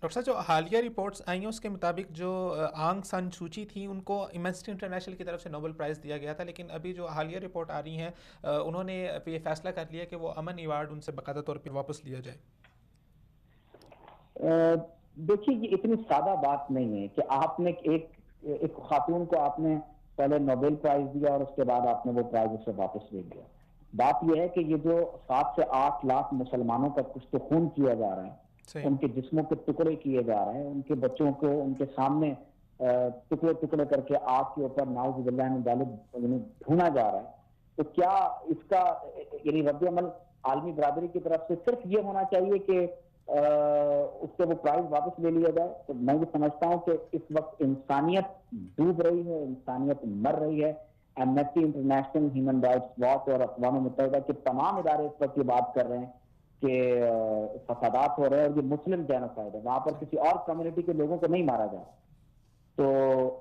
Doctor صاحب جو حالیہ رپورٹس آئی ہیں اس کے مطابق جو آنگ سان سوچی تھیں ان کو ایمنسٹی انٹرنیشنل کی طرف سے نوبل پرائز دیا گیا تھا، لیکن ابھی جو حالیہ رپورٹ آ رہی ہیں انہوں نے یہ فیصلہ کر لیا کہ وہ امن ایوارڈ ان سے باقاعدہ طور پہ واپس لیا جائے۔ دیکھیے یہ اتنی سادہ بات نہیں ہے کہ آپ نے ایک خاتون کو آپ نے پہلے نوبل پرائز دیا اور اس کے بعد آپ نے وہ پرائز اسے واپس لے لیا۔ بات یہ ہے کہ یہ جو 7 سے 8 لاکھ مسلمانوں کا کچھ تو خون کیا جا رہا ہے، ان کے جسموں کے ٹکڑے کیے جا رہے ہیں، ان کے بچوں کو ان کے سامنے ٹکڑے ٹکڑے کر کے آگ کے اوپر نعوذ باللہ من ذالک بھونا جا رہا ہے، تو کیا اس کا یعنی رد عمل عالمی برادری کی طرف سے صرف یہ ہونا چاہیے کہ اس سے وہ پرائز واپس لے لیا جائے؟ تو میں یہ سمجھتا ہوں کہ اس وقت انسانیت ڈوب رہی ہے، انسانیت مر رہی ہے۔ Amnesty international, human rights watch اور اقوام متحدہ کے تمام ادارے اس وقت یہ بات کر رہے ہیں کہ فسادات ہو رہے ہیں اور یہ مسلم جینوسائیڈ ہے، وہاں پر کسی اور کمیونٹی کے لوگوں کو نہیں مارا جائے۔ تو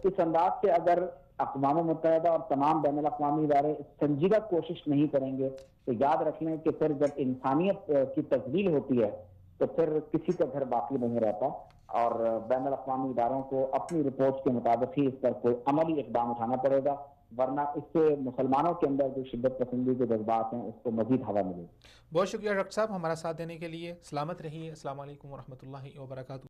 اس انداز سے اگر اقوام متحدہ اور تمام بین الاقوامی ادارے سنجیدہ کوشش نہیں کریں گے تو یاد رکھ لیں کہ پھر جب انسانیت کی تذلیل ہوتی ہے تو پھر کسی کا گھر باقی نہیں رہتا، اور بین الاقوامی اداروں کو اپنی رپورٹس کے مطابق ہی اس پر کوئی عملی اقدام اٹھانا پڑے گا، ورنہ اس سے مسلمانوں کے اندر جو شدت پسندی کے جذبات ہیں اس کو مزید ہوا ملے گی۔ بہت شکریہ ڈاکٹر صاحب ہمارا ساتھ دینے کے لیے، سلامت رہیے، السلام علیکم ورحمۃ اللہ وبرکاتہ۔